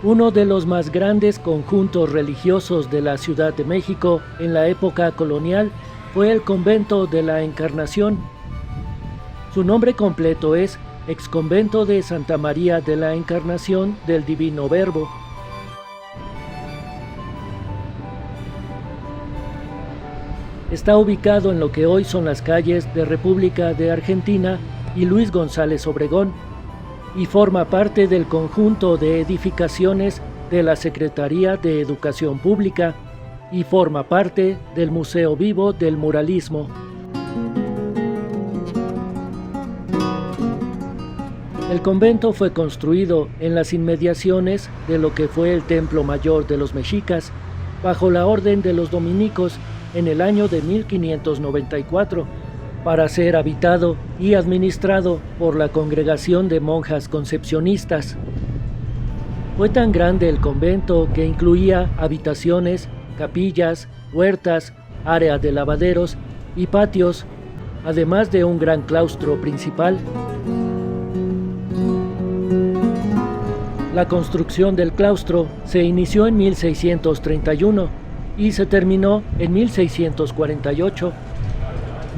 uno de los más grandes conjuntos religiosos de la Ciudad de México en la época colonial fue el Convento de la Encarnación. Su nombre completo es Exconvento de Santa María de la Encarnación del Divino Verbo. Está ubicado en lo que hoy son las calles de República de Argentina y Luis González Obregón, y forma parte del conjunto de edificaciones de la Secretaría de Educación Pública y forma parte del Museo Vivo del Muralismo. El convento fue construido en las inmediaciones de lo que fue el Templo Mayor de los Mexicas, bajo la Orden de los Dominicos en el año de 1594, para ser habitado y administrado por la Congregación de Monjas Concepcionistas. Fue tan grande el convento que incluía habitaciones, capillas, huertas, área de lavaderos y patios, además de un gran claustro principal. La construcción del claustro se inició en 1631 y se terminó en 1648.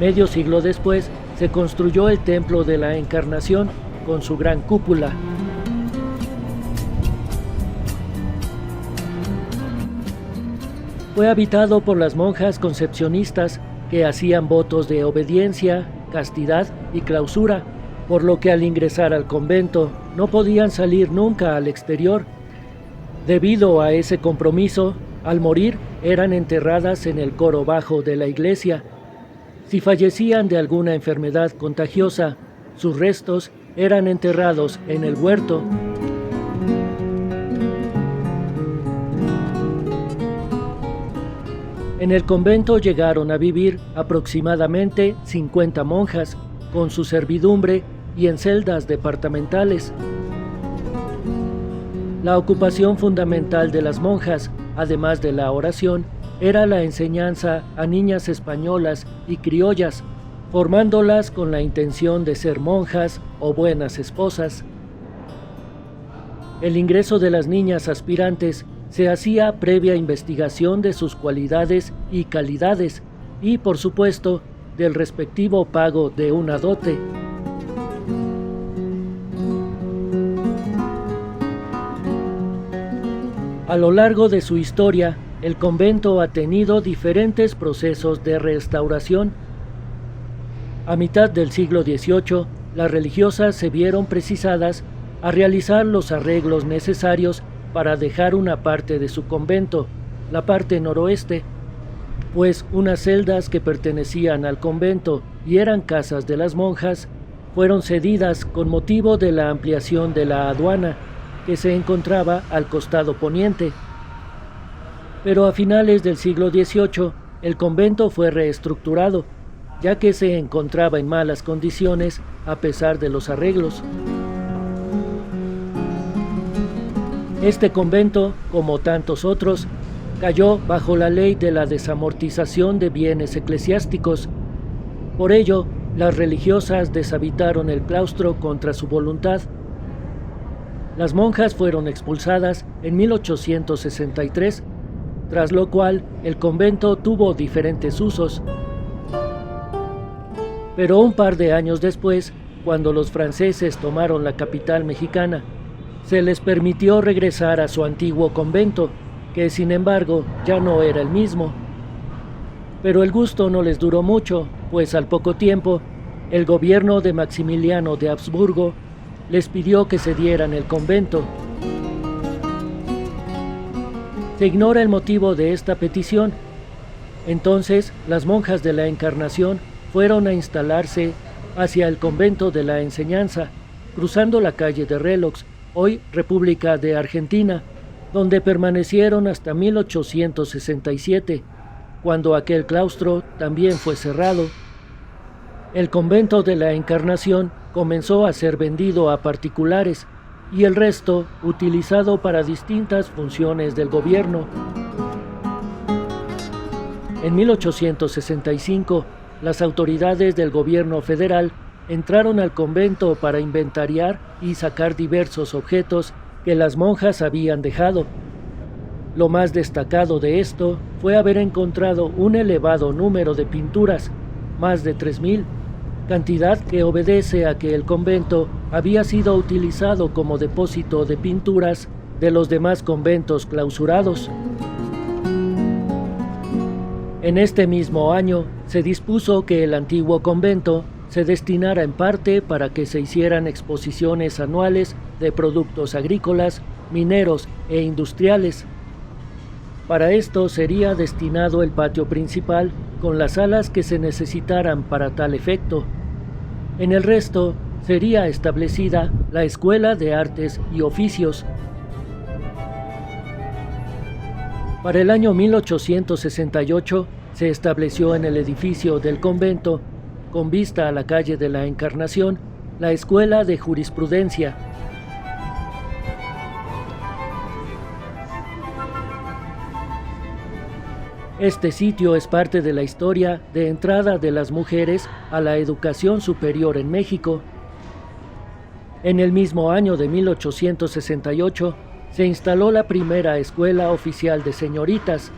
Medio siglo después se construyó el Templo de la Encarnación con su gran cúpula. Fue habitado por las monjas concepcionistas que hacían votos de obediencia, castidad y clausura, por lo que al ingresar al convento no podían salir nunca al exterior. Debido a ese compromiso, al morir eran enterradas en el coro bajo de la iglesia. Si fallecían de alguna enfermedad contagiosa, sus restos eran enterrados en el huerto. En el convento llegaron a vivir aproximadamente 50 monjas, con su servidumbre y en celdas departamentales. La ocupación fundamental de las monjas, además de la oración, era la enseñanza a niñas españolas y criollas, formándolas con la intención de ser monjas o buenas esposas. El ingreso de las niñas aspirantes se hacía previa investigación de sus cualidades y calidades y, por supuesto, del respectivo pago de una dote. A lo largo de su historia, el convento ha tenido diferentes procesos de restauración. A mitad del siglo XVIII, las religiosas se vieron precisadas a realizar los arreglos necesarios para dejar una parte de su convento, la parte noroeste, pues unas celdas que pertenecían al convento y eran casas de las monjas, fueron cedidas con motivo de la ampliación de la aduana, que se encontraba al costado poniente. Pero a finales del siglo XVIII, el convento fue reestructurado, ya que se encontraba en malas condiciones a pesar de los arreglos. Este convento, como tantos otros, cayó bajo la ley de la desamortización de bienes eclesiásticos. Por ello, las religiosas deshabitaron el claustro contra su voluntad. Las monjas fueron expulsadas en 1863, tras lo cual el convento tuvo diferentes usos. Pero un par de años después, cuando los franceses tomaron la capital mexicana, se les permitió regresar a su antiguo convento, que sin embargo ya no era el mismo. Pero el gusto no les duró mucho, pues al poco tiempo, el gobierno de Maximiliano de Habsburgo les pidió que cedieran el convento. Se ignora el motivo de esta petición. Entonces, las monjas de la Encarnación fueron a instalarse hacia el convento de la Enseñanza, cruzando la calle de Relox, hoy República de Argentina, donde permanecieron hasta 1867, cuando aquel claustro también fue cerrado. El convento de la Encarnación comenzó a ser vendido a particulares y el resto utilizado para distintas funciones del gobierno. En 1865, las autoridades del gobierno federal entraron al convento para inventariar y sacar diversos objetos que las monjas habían dejado. Lo más destacado de esto fue haber encontrado un elevado número de pinturas, más de 3000, cantidad que obedece a que el convento había sido utilizado como depósito de pinturas de los demás conventos clausurados. En este mismo año se dispuso que el antiguo convento se destinara en parte para que se hicieran exposiciones anuales de productos agrícolas, mineros e industriales. Para esto sería destinado el patio principal con las salas que se necesitaran para tal efecto. En el resto sería establecida la Escuela de Artes y Oficios. Para el año 1868 se estableció en el edificio del convento, con vista a la calle de la Encarnación, la Escuela de Jurisprudencia. Este sitio es parte de la historia de entrada de las mujeres a la educación superior en México. En el mismo año de 1868 se instaló la primera escuela oficial de señoritas.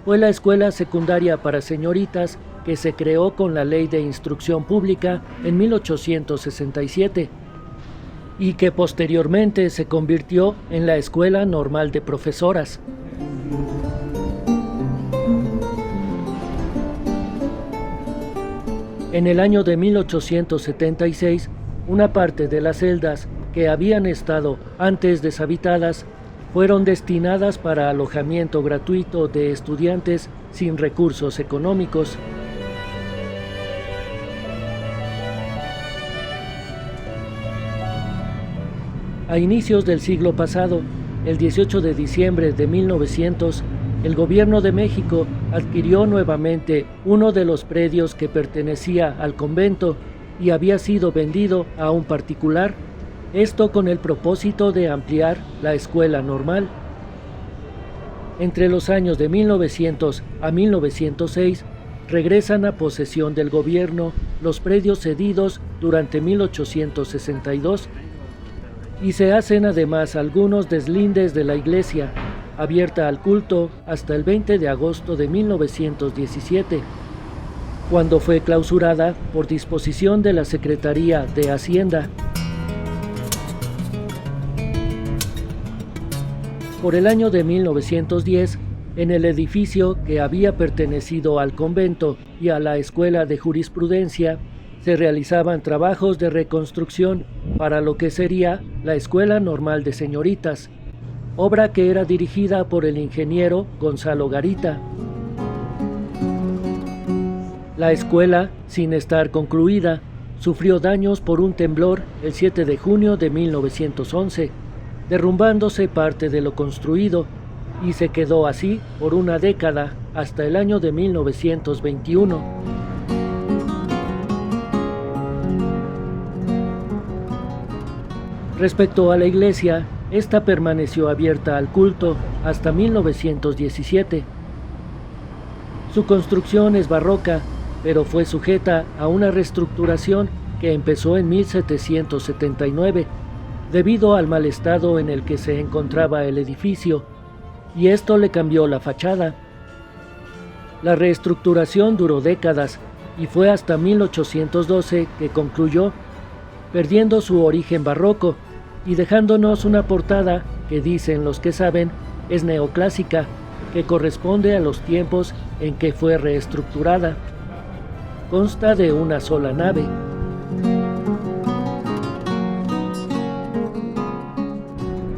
Fue la escuela secundaria para señoritas que se creó con la Ley de Instrucción Pública en 1867 y que posteriormente se convirtió en la Escuela Normal de Profesoras. En el año de 1876, una parte de las celdas que habían estado antes deshabitadas fueron destinadas para alojamiento gratuito de estudiantes sin recursos económicos. A inicios del siglo pasado, el 18 de diciembre de 1900, el gobierno de México adquirió nuevamente uno de los predios que pertenecía al convento y había sido vendido a un particular, esto con el propósito de ampliar la escuela normal. Entre los años de 1900 a 1906, regresan a posesión del gobierno los predios cedidos durante 1862 y se hacen además algunos deslindes de la iglesia, abierta al culto hasta el 20 de agosto de 1917, cuando fue clausurada por disposición de la Secretaría de Hacienda. Por el año de 1910, en el edificio que había pertenecido al convento y a la Escuela de Jurisprudencia, se realizaban trabajos de reconstrucción para lo que sería la Escuela Normal de Señoritas, obra que era dirigida por el ingeniero Gonzalo Garita. La escuela, sin estar concluida, sufrió daños por un temblor el 7 de junio de 1911, derrumbándose parte de lo construido, y se quedó así por una década hasta el año de 1921. Respecto a la iglesia, esta permaneció abierta al culto hasta 1917. Su construcción es barroca, pero fue sujeta a una reestructuración que empezó en 1779, debido al mal estado en el que se encontraba el edificio, y esto le cambió la fachada. La reestructuración duró décadas y fue hasta 1812 que concluyó, perdiendo su origen barroco y dejándonos una portada que, dicen los que saben, es neoclásica, que corresponde a los tiempos en que fue reestructurada. Consta de una sola nave.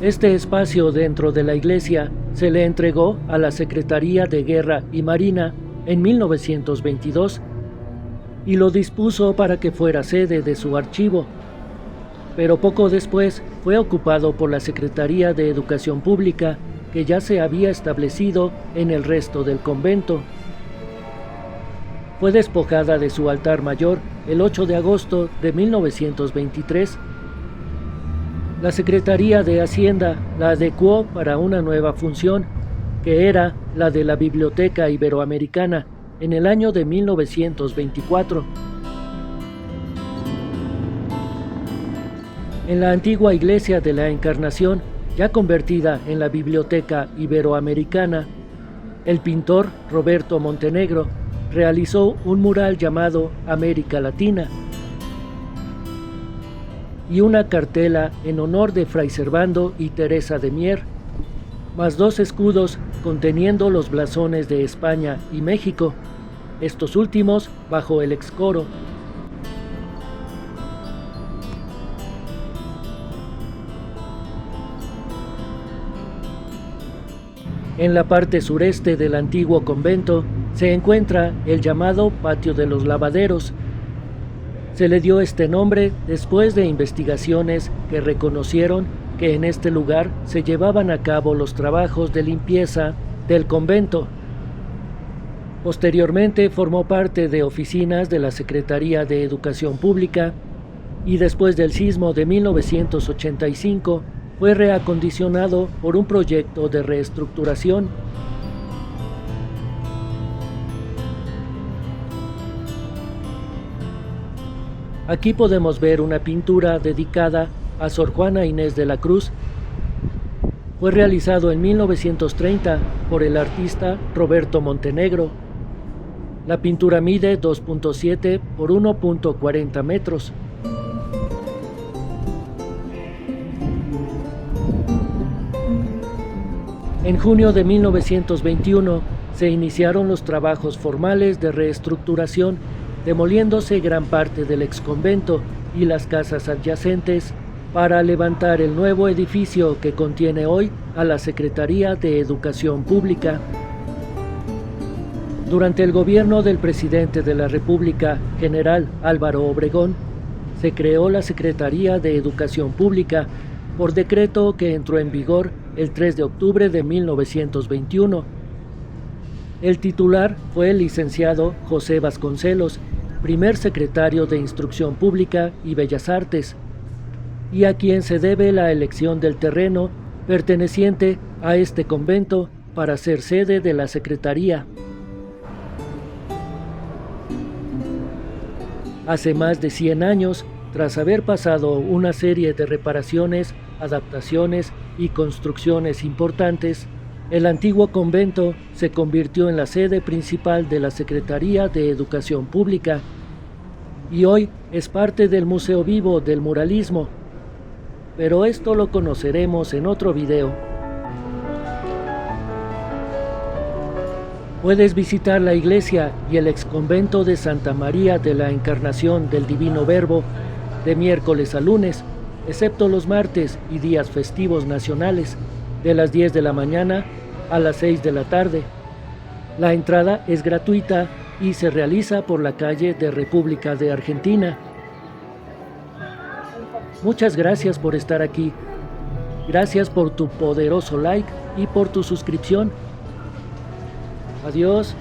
Este espacio dentro de la iglesia se le entregó a la Secretaría de Guerra y Marina en 1922 y lo dispuso para que fuera sede de su archivo, pero poco después fue ocupado por la Secretaría de Educación Pública, que ya se había establecido en el resto del convento. Fue despojada de su altar mayor el 8 de agosto de 1923. La Secretaría de Hacienda la adecuó para una nueva función, que era la de la Biblioteca Iberoamericana, en el año de 1924. En la antigua iglesia de la Encarnación ya convertida en la Biblioteca Iberoamericana, el pintor Roberto Montenegro realizó un mural llamado América Latina y una cartela en honor de Fray Servando y Teresa de Mier, más 2 escudos conteniendo los blasones de España y México, estos últimos bajo el excoro. En la parte sureste del antiguo convento se encuentra el llamado Patio de los Lavaderos. Se le dio este nombre después de investigaciones que reconocieron que en este lugar se llevaban a cabo los trabajos de limpieza del convento. Posteriormente formó parte de oficinas de la Secretaría de Educación Pública y después del sismo de 1985 fue reacondicionado por un proyecto de reestructuración. Aquí podemos ver una pintura dedicada a Sor Juana Inés de la Cruz. Fue realizado en 1930 por el artista Roberto Montenegro. La pintura mide 2.7 por 1.40 metros. En junio de 1921 se iniciaron los trabajos formales de reestructuración, demoliéndose gran parte del exconvento y las casas adyacentes para levantar el nuevo edificio que contiene hoy a la Secretaría de Educación Pública. Durante el gobierno del presidente de la República, general Álvaro Obregón, se creó la Secretaría de Educación Pública por decreto que entró en vigor el 3 de octubre de 1921. El titular fue el licenciado José Vasconcelos, primer secretario de Instrucción Pública y Bellas Artes, y a quien se debe la elección del terreno perteneciente a este convento para ser sede de la Secretaría. Hace más de 100 años, tras haber pasado una serie de reparaciones, adaptaciones y construcciones importantes, el antiguo convento se convirtió en la sede principal de la Secretaría de Educación Pública y hoy es parte del Museo Vivo del Muralismo, pero esto lo conoceremos en otro video. Puedes visitar la iglesia y el exconvento de Santa María de la Encarnación del Divino Verbo de miércoles a lunes, excepto los martes y días festivos nacionales, de las 10 de la mañana a las 6 de la tarde. La entrada es gratuita y se realiza por la calle de República de Argentina. Muchas gracias por estar aquí. Gracias por tu poderoso like y por tu suscripción. Adiós.